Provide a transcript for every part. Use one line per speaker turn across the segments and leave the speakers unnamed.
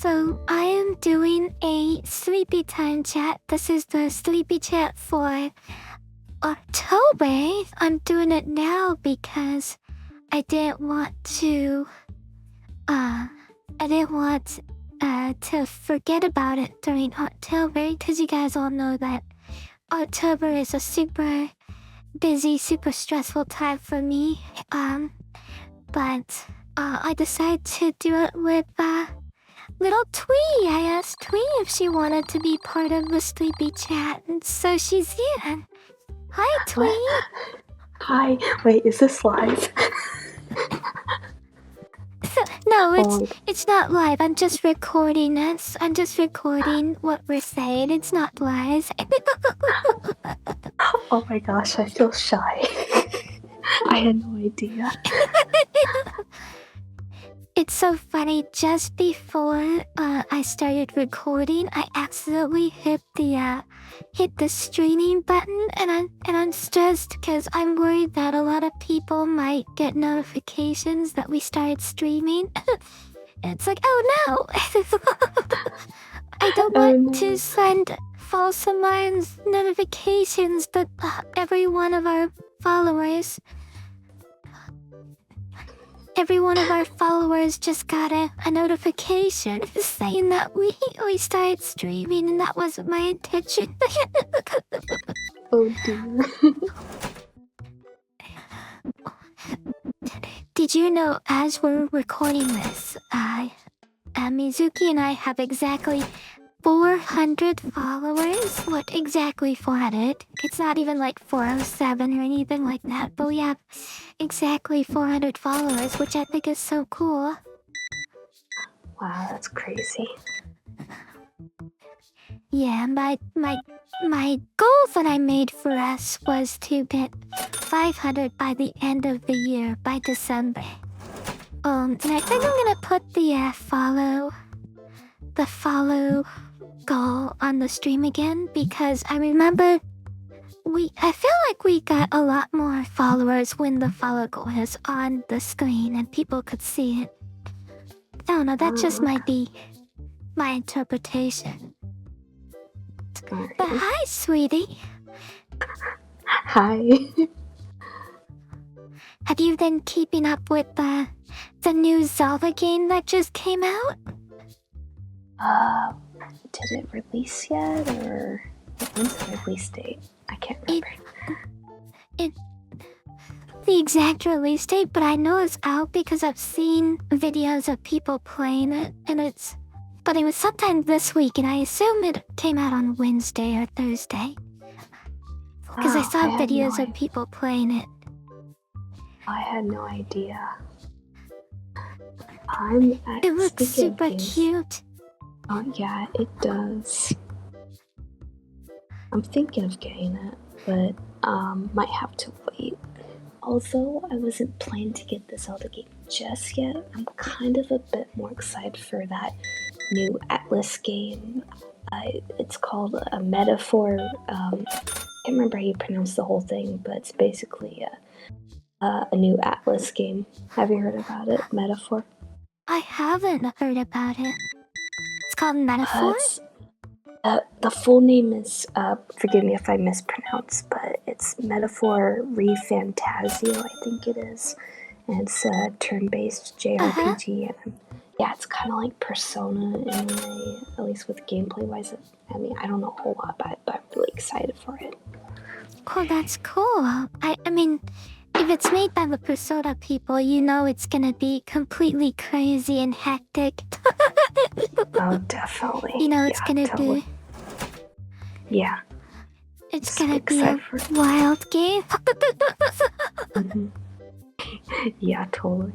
So I am doing a sleepy time chat. This is the sleepy chat for October. I'm doing it now because I didn't want to to forget about it during October, because you guys all know that October is a super busy, super stressful time for me. But I decided to do it with little Twee. I asked Twee if she wanted to be part of the sleepy chat, and so she's here. Hi, Twee.
Hi. Wait, is this live?
No, it's not live. I'm just recording us. I'm just recording what we're saying. It's not live.
Oh my gosh, I feel shy. I had no idea.
It's so funny. Just before I started recording, I accidentally hit the streaming button, and I'm stressed because I'm worried that a lot of people might get notifications that we started streaming. It's like, oh no! I don't want to send false alarms notifications, but every one of our followers just got a notification saying that we started streaming, and that wasn't my intention.
Oh dear.
Did you know, as we're recording this, Mizuki and I have exactly 400 followers? What, exactly 400? It's not even like 407 or anything like that, but we have exactly 400 followers, which I think is so cool.
Wow, that's crazy.
Yeah, my goal that I made for us was to get 500 by the end of the year, by December. And I think I'm gonna put the follow goal on the stream again, because I remember I feel like we got a lot more followers when the follow goal is on the screen and people could see it. I don't know, that just might be my interpretation.
Right.
But hi, sweetie.
Hi.
Have you been keeping up with the new Zelda game that just came out?
Did it release yet, or when's the release date? I can't remember.
The exact release date, but I know it's out because I've seen videos of people playing it, but it was sometime this week, and I assume it came out on Wednesday or Thursday. Because I saw videos of people playing it.
I had no idea.
It looks super cute.
Oh yeah, it does. I'm thinking of getting it, but might have to wait. Although I wasn't planning to get the Zelda game just yet, I'm kind of a bit more excited for that new Atlas game. It's called a Metaphor. I can't remember how you pronounce the whole thing, but it's basically a new Atlas game. Have you heard about it, Metaphor?
I haven't heard about it. It's called Metaphor?
The full name is, forgive me if I mispronounce, but it's Metaphor ReFantazio, I think it is. And it's a turn-based JRPG, and yeah, it's kind of like Persona in a way, at least with gameplay-wise. I mean, I don't know a whole lot about it, but I'm really excited for it.
Oh, that's cool. I mean, if it's made by the Persona people, you know it's gonna be completely crazy and hectic.
Oh, definitely.
You know it's gonna
be... Yeah.
It's gonna be a wild game.
Yeah, totally.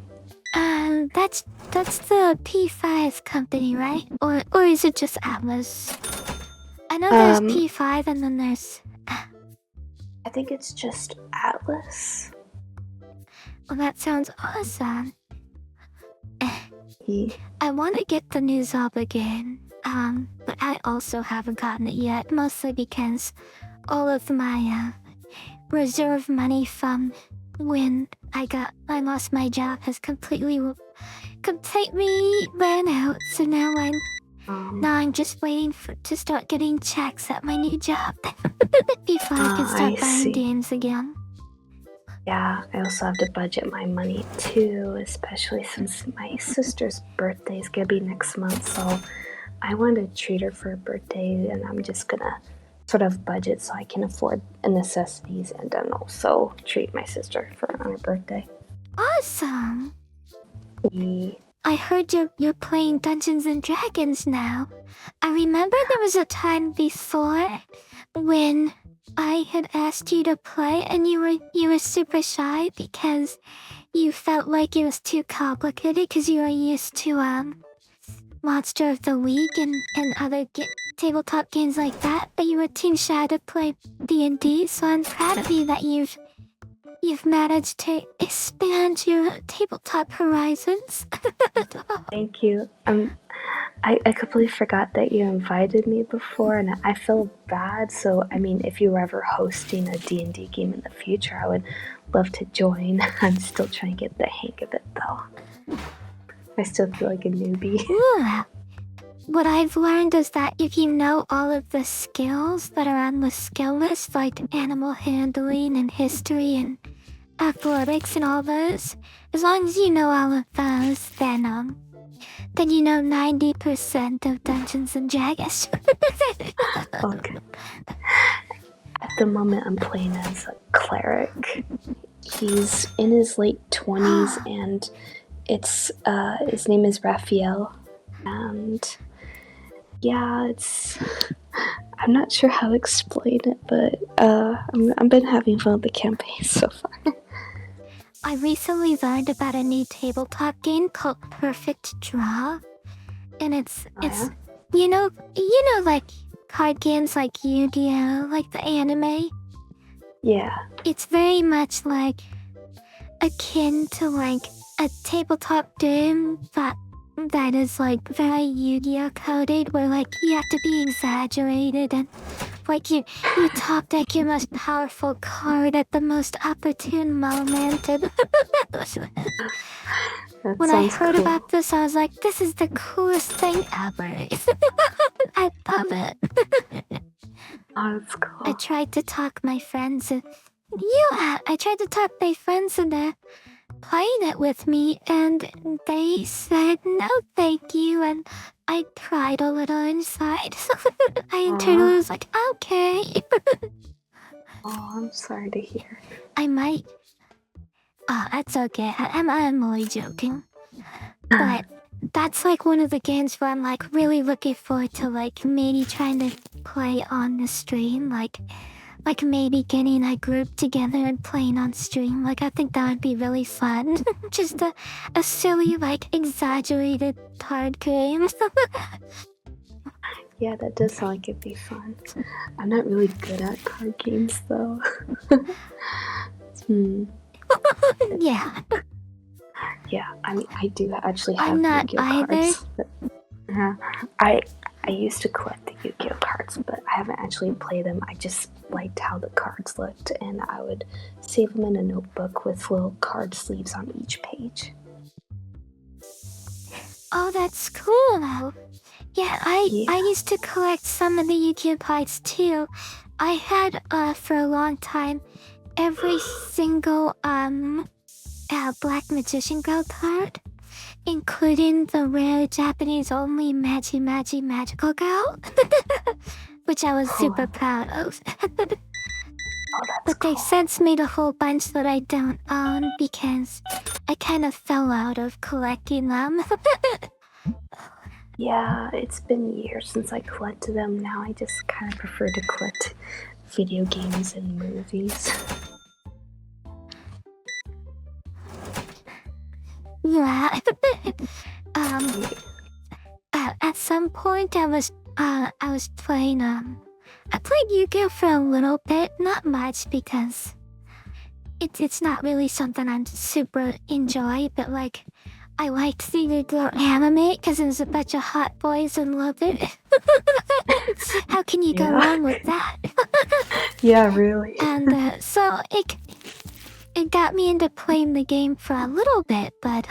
That's the P5 company, right? Or is it just Atlas? I know there's P5 and then there's...
I think it's just Atlas.
Well, that sounds awesome. I want to get the new Zelda game, but I also haven't gotten it yet, mostly because all of my reserve money from when I lost my job has completely ran out, so now Now I'm just waiting to start getting checks at my new job before I can start buying games again.
Yeah, I also have to budget my money too, especially since my sister's birthday is gonna be next month, so I wanted to treat her for her birthday, and I'm just gonna sort of budget so I can afford the necessities and then also treat my sister on her birthday.
Awesome!
Yeah.
I heard you're playing Dungeons and Dragons now. I remember there was a time before when I had asked you to play and you were super shy because you felt like it was too complicated because you were used to Monster of the Week and other tabletop games like that, but you were too shy to play D&D, so I'm proud of you that you've managed to expand your tabletop horizons.
Thank you. I completely forgot that you invited me before, and I feel bad. So, I mean, if you were ever hosting a D&D game in the future, I would love to join. I'm still trying to get the hang of it, though. I still feel like a newbie.
Ooh. What I've learned is that if you know all of the skills that are on the skill list, like animal handling and history and athletics and all those, as long as you know all of those, then you know 90% of Dungeons and Dragons.
Okay. At the moment, I'm playing as a cleric. He's in his late 20s, and it's his name is Raphael, and yeah, I'm not sure how to explain it, but I've been having fun with the campaign so far.
I recently learned about a new tabletop game called Perfect Draw, and it's you know like card games like Yu-Gi-Oh, like the anime.
Yeah.
It's very much like akin to like a tabletop game that is like very Yu-Gi-Oh coded, where like you have to be exaggerated and like you top deck your most powerful card at the most opportune moment. And when I heard about this, I was like, this is the coolest thing ever. I love it.
Oh, that's cool.
I tried to talk my friends into playing it with me, and they said no thank you, and I cried a little inside. So I internally was like, okay.
Oh, I'm sorry to hear.
I might. Oh, that's okay. I'm only joking. But that's like one of the games where I'm like really looking forward to like maybe trying to play on the stream, like maybe getting a group together and playing on stream. Like I think that would be really fun. Just a silly like exaggerated card game.
Yeah, that does sound like it'd be fun. I'm not really good at card games though.
Yeah.
Yeah, I mean, I do actually have
I'm not
Yu-Gi-Oh
either.
cards. I used to collect the Yu-Gi-Oh cards, but I haven't actually played them. I just liked how the cards looked, and I would save them in a notebook with little card sleeves on each page.
Oh, that's cool though. Yeah, I used to collect some of the Yu-Gi-Oh cards too. I had for a long time every single Black Magician Girl card, including the rare Japanese only Magical Girl, which I was super proud of. But they since made a whole bunch that I don't own because I kind of fell out of collecting them.
Yeah, it's been years since I collected them. Now I just kind of prefer to collect video games and movies.
Yeah. At some point I was playing I played Yu-Gi-Oh for a little bit, not much because it's not really something I'm super enjoy, but like I liked the Yu-Gi-Oh anime because there's a bunch of hot boys and love it. How can you go wrong with that?
Yeah, really.
And so it got me into playing the game for a little bit, but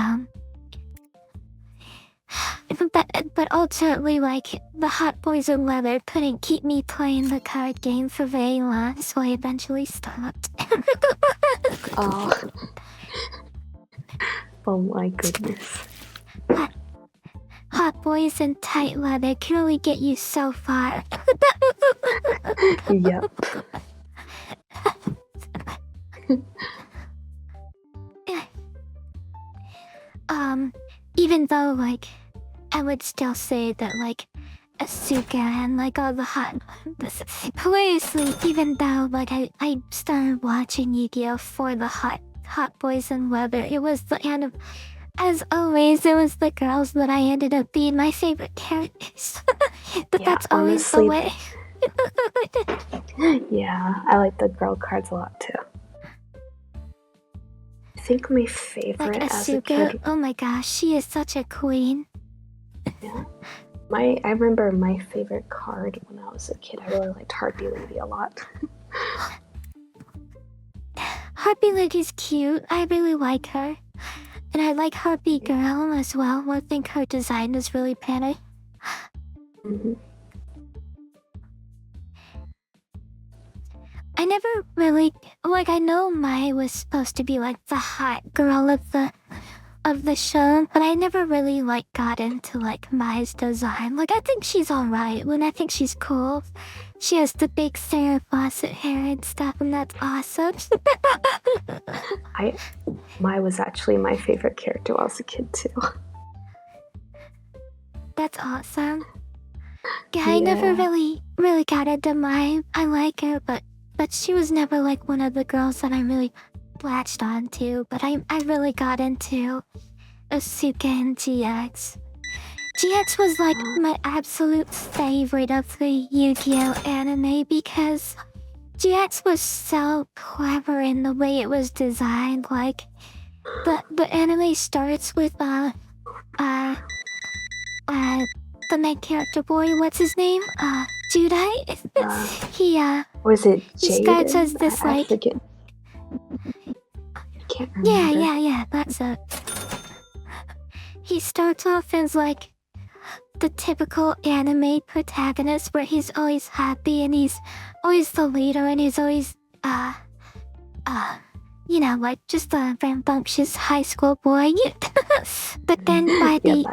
But ultimately, like, the hot boys in leather couldn't keep me playing the card game for very long, so I eventually stopped.
Oh. Oh my goodness.
Hot boys in tight leather can only get you so far.
Yep.
Even though, like, I would still say that, like, Asuka and, like, all the hot... Seriously, even though, like, I started watching Yu-Gi-Oh! For the hot boys in leather, it was the anime... As always, it was the girls that I ended up being my favorite characters. But
Yeah,
that's always the way.
Yeah, I like the girl cards a lot too. I think my favorite
Like
as a
Asuka,
kid.
oh my gosh, she is such a queen.
Yeah. I remember my favorite card when I was a kid. I really liked Harpy Lady a lot.
Harpy Lady's cute. I really like her. And I like Harpy Girl as well. I think her design is really pretty.
Mm-hmm.
I never really... Like, I know Mai was supposed to be, like, the hot girl of the show, but I never really, like, got into, like, Mai's design. Like, I think she's alright, and I think she's cool. She has the big Sarah Fawcett hair and stuff, and that's awesome.
Mai was actually my favorite character when I was a kid too.
That's awesome. Yeah, I never really got into Mai. I like her, but she was never, like, one of the girls that I really latched onto. But I really got into Asuka and GX. GX was, like, my absolute favorite of the Yu-Gi-Oh! Anime because GX was so clever in the way it was designed. Like, the anime starts with, the main character boy, what's his name? Judai?
Was it Jaden?
He starts as this,
I
like...
forget. Can't remember.
Yeah, that's it. He starts off as, like, the typical anime protagonist where he's always happy and he's always the leader and he's always, you know, like, just a rambunctious high school boy. But then by the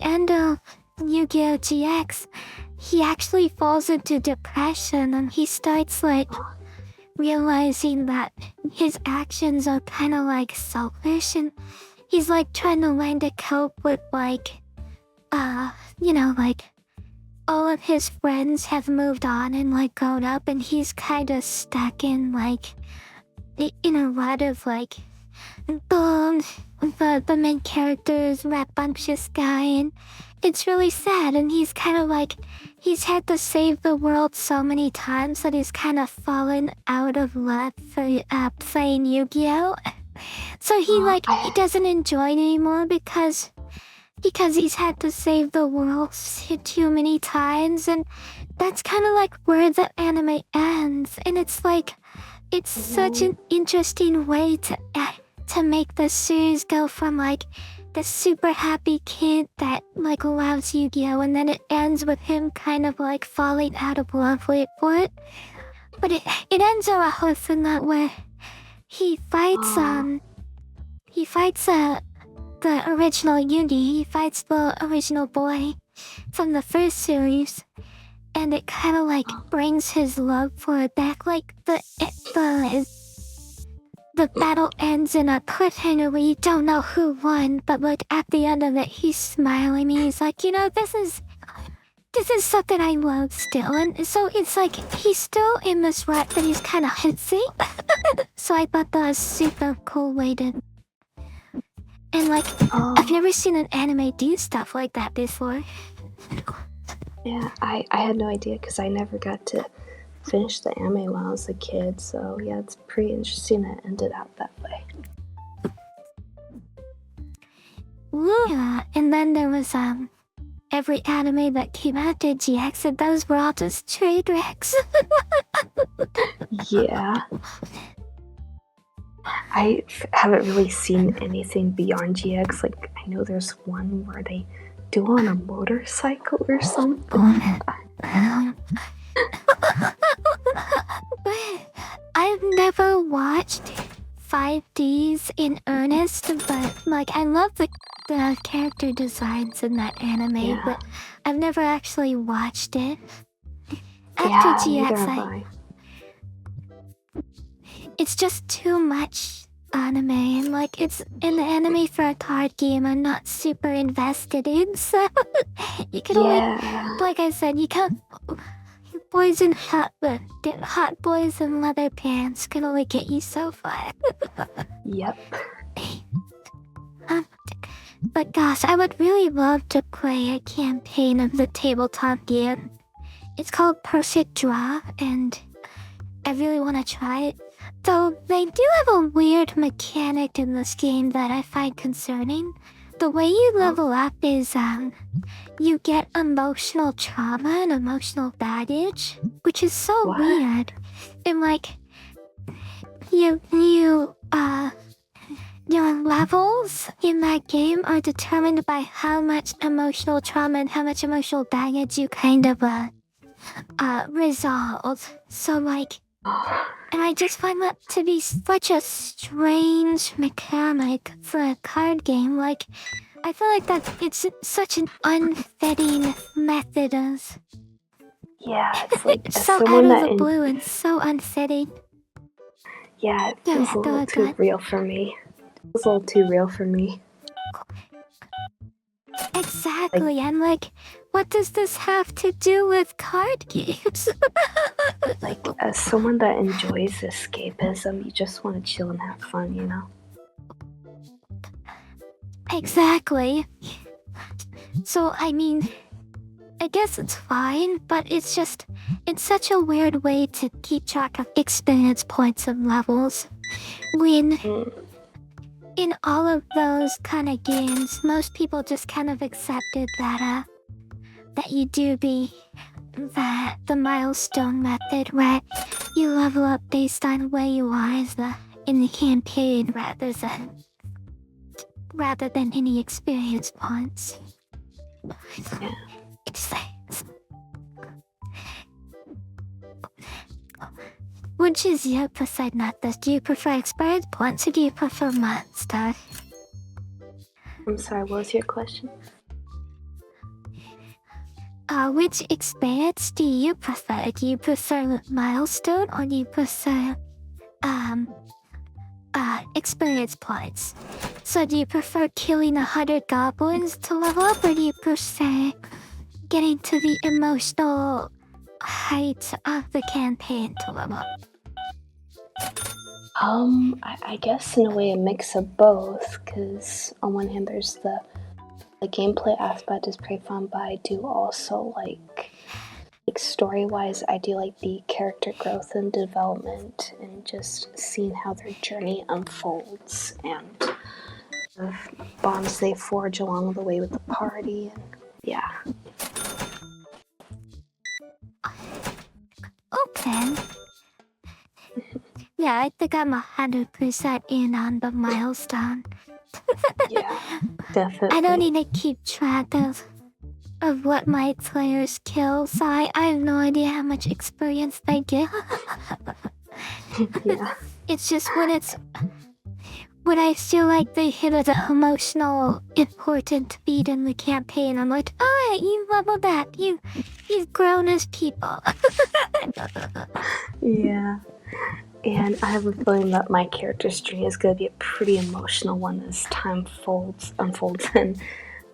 end of Yu-Gi-Oh! GX, he actually falls into depression and he starts, like, realizing that his actions are kind of, like, selfish and he's, like, trying to learn to cope with, like, you know, like, all of his friends have moved on and, like, grown up and he's kind of stuck in, like, in a lot of, like, the main character's rambunctious guy and it's really sad and he's kind of like, he's had to save the world so many times that he's kind of fallen out of love for playing Yu-Gi-Oh! So he doesn't enjoy it anymore because he's had to save the world too many times and that's kind of like where the anime ends and it's like, it's such an interesting way to make the series go from like the super happy kid that like loves Yu-Gi-Oh! And then it ends with him kind of like falling out of love with it. But it ends on a wholesome note where he fights the original Yugi, he fights the original boy from the first series. And it kind of like brings his love for it back, like the battle ends in a cliffhanger where you don't know who won, but like at the end of it, he's smiling. He's like, you know, this is something I love still, and so it's like he's still in this rut, but he's kind of hitsy. So I thought that was super cool way to. And like, I've never seen an anime do stuff like that before.
Yeah, I had no idea because I never got to finish the anime when I was a kid, so yeah, it's pretty interesting that it ended out that way.
Yeah, and then there was every anime that came out did GX, and those were all just trade wrecks.
Yeah. haven't really seen anything beyond GX. Like, I know there's one where they do on a motorcycle or something.
I've never watched 5Ds in earnest, but like I love the character designs in that anime,
Yeah.
but I've never actually watched it.
Yeah,
After
neither
GX,
have I.
it's just too much anime, and like it's an anime for a card game I'm not super invested in, so you can only, like I said, you can't. Boys in hot boys in leather pants can only get you so far.
Yep.
But gosh, I would really love to play a campaign of the tabletop game. It's called Perfect Draw, and I really want to try it. Though they do have a weird mechanic in this game that I find concerning. The way you level up is, you get emotional trauma and emotional baggage, which is so weird. And like, your levels in that game are determined by how much emotional trauma and how much emotional baggage you kind of, resolve. So like, and I just find that to be such a strange mechanic for a card game. Like, I feel like that it's such an unfitting method of...
Yeah, it's like
so out of the blue and so unfitting.
Yeah, it feels a little too real for me. It's a little too real for me.
Exactly, and like, what does this have to do with card games?
Like, as someone that enjoys escapism, you just want to chill and have fun, you know?
Exactly. So, I mean, I guess it's fine, but it's just, it's such a weird way to keep track of experience points and levels. When, in all of those kind of games, most people just kind of accepted that, that you do the milestone method where you level up based on where you are in the campaign rather than any experience points.
Yeah.
Which is your preferred method? Do you prefer experience points or do you prefer monster?
I'm sorry, what was your question?
Which experience do you prefer? Do you prefer milestone or do you prefer experience points? So do you prefer killing 100 goblins to level up, or do you prefer getting to the emotional height of the campaign to level up?
I guess in a way a mix of both, because on one hand there's the gameplay aspect is pretty fun, but I do also like story-wise, I do like the character growth and development and just seeing how their journey unfolds and the bonds they forge along the way with the party, and yeah.
Okay. Yeah, I think I'm 100% in on the milestone.
Yeah, definitely.
I don't need to keep track of what my players kill, so I have no idea how much experience they get.
Yeah.
It's just when I feel like they hit an emotional, important beat in the campaign, I'm like, alright, you leveled that. You've grown as people.
Yeah. And I have a feeling that my character's journey is going to be a pretty emotional one as time unfolds. And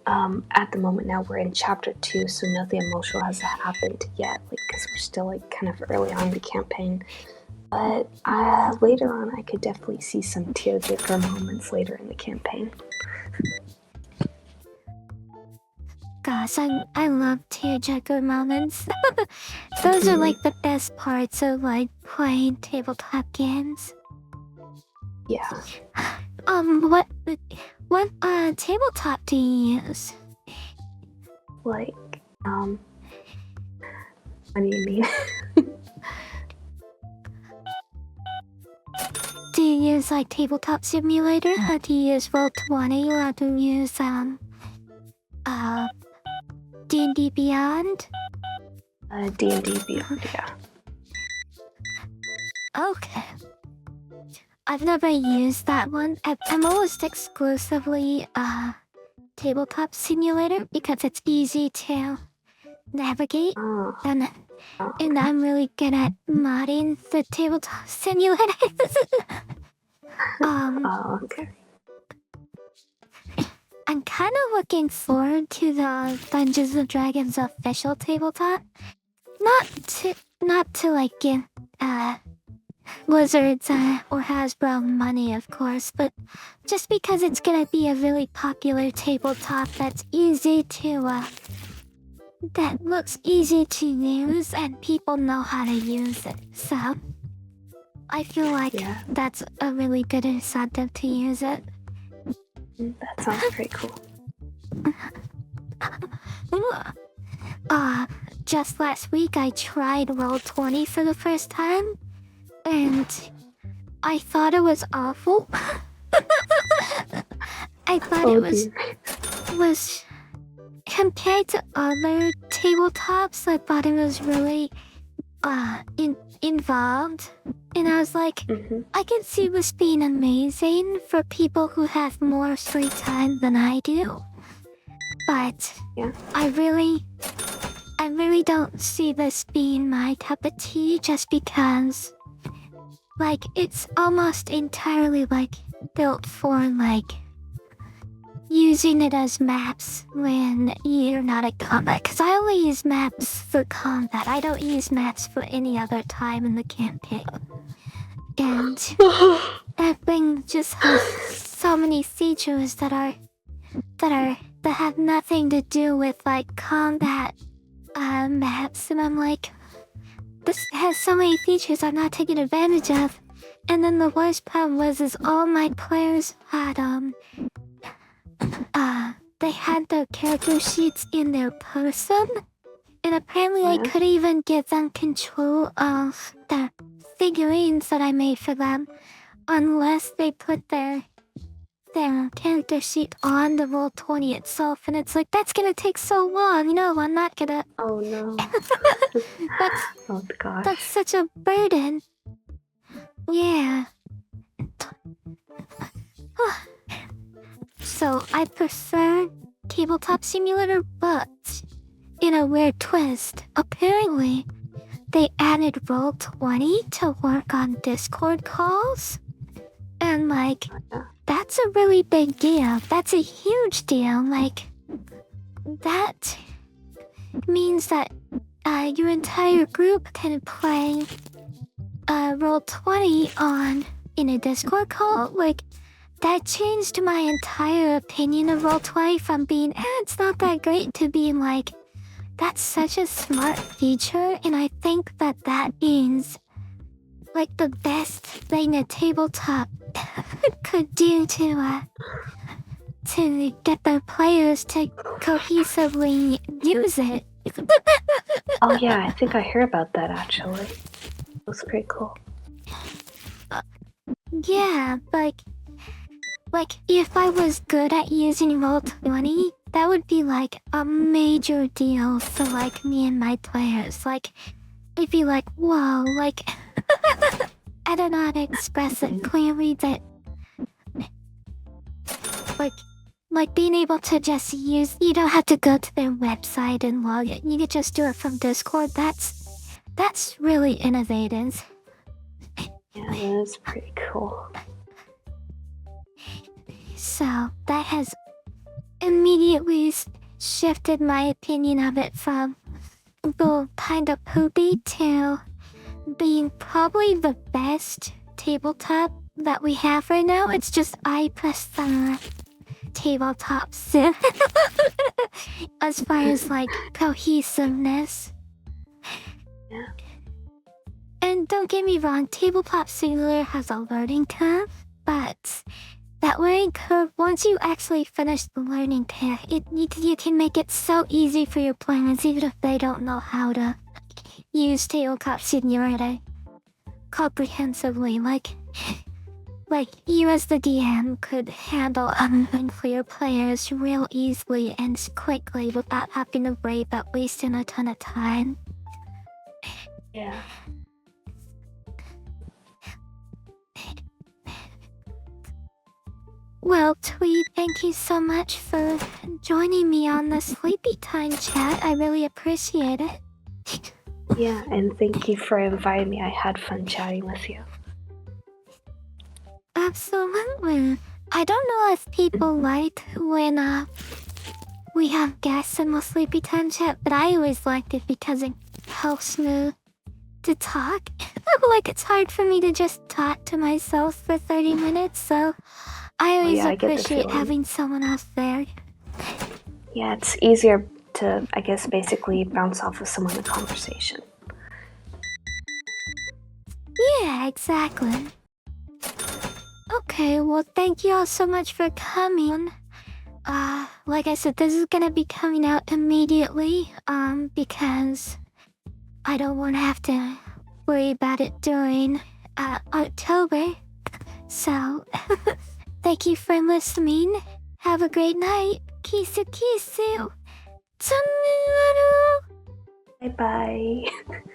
at the moment now we're in chapter 2, so nothing emotional has happened yet, because we're still kind of early on in the campaign. But later on, I could definitely see some tearjerker moments later in the campaign.
Gosh, I love tearjerker moments. Those are the best parts of playing tabletop games.
Yeah.
What tabletop do you use?
What do you mean?
Do you use like Tabletop Simulator? Or do you use Roll20? Or do you use D&D Beyond?
D&D Beyond, yeah.
Okay. I've never used that one. I'm almost exclusively Tabletop Simulator because it's easy to navigate,
Oh,
and
okay.
I'm really good at modding the Tabletop Simulator.
Oh, okay.
I'm kind of looking forward to the Dungeons and Dragons official tabletop. Not to like give Wizards or Hasbro money, of course, but just because it's gonna be a really popular tabletop that's easy to that looks easy to use and people know how to use it. So I feel like
Yeah.
that's a really good incentive to use it.
That sounds pretty cool.
Just last week I tried Roll20 for the first time, and I thought it was awful. I thought
Oh,
it was compared to other tabletops, I thought it was really involved. And I was like, I can see this being amazing for people who have more free time than I do. But
Yeah.
I really don't see this being my cup of tea just because like it's almost entirely like built for like using it as maps when you're not at combat. Because I only use maps for combat. I don't use maps for any other time in the campaign. And that thing just has so many features that have nothing to do with like combat maps, and I'm like, this has so many features I'm not taking advantage of. And then the worst part was is all my players had they had their character sheets in their person, and apparently I couldn't even give them control of the figurines that I made for them unless they put their character sheet on the Roll20 itself, and it's like, that's gonna take so long. No, I'm not gonna.
Oh no. Oh gosh.
That's such a burden. Yeah. So I prefer Tabletop Simulator, but in a weird twist, apparently they added Roll20 to work on Discord calls. And like, that's a really big deal. That's a huge deal. Like, that means that your entire group can play Roll20 in a Discord call. Like, that changed my entire opinion of Roll20 from being, it's not that great, to being like, that's such a smart feature, and I think that means like the best thing a tabletop could do to get their players to cohesively use it.
Oh yeah, I think I heard about that actually. It was pretty cool.
Yeah, like if I was good at using Roll20, that would be like a major deal for like me and my players. Like, it'd be like, whoa, like I don't know how to express it clearly, that like being able to just use, you don't have to go to their website and log it. You could just do it from Discord. That's really innovative.
Yeah, that is pretty cool.
So that has immediately shifted my opinion of it from the kind of poopy to being probably the best tabletop that we have right now. It's just I prefer tabletop sim as far as like cohesiveness.
Yeah.
And don't get me wrong, Tabletop Simulator has a learning curve, but that learning curve, once you actually finish the learning curve, you can make it so easy for your players, even if they don't know how to use Tabletop Simulator comprehensively. Like, like you as the DM could handle unclear players real easily and quickly without having to worry about wasting a ton of time.
Yeah.
Well, Twee, thank you so much for joining me on the sleepy time chat. I really appreciate it.
Yeah, and thank you for inviting me. I had fun chatting with you.
Absolutely. I don't know if people like when we have guests in the sleepy time chat, but I always liked it because it helps me to talk. Like it's hard for me to just talk to myself for 30 minutes, so I always
I get the
appreciate
feeling.
having someone else there.
Yeah, it's easier to, I guess, basically bounce off of someone in a conversation.
Yeah, exactly. Okay, well, thank you all so much for coming. Like I said, this is gonna be coming out immediately, because I don't want to have to worry about it during, October. So, thank you for listening. Have a great night. Kisu kisu. Tsunaru.
Bye bye.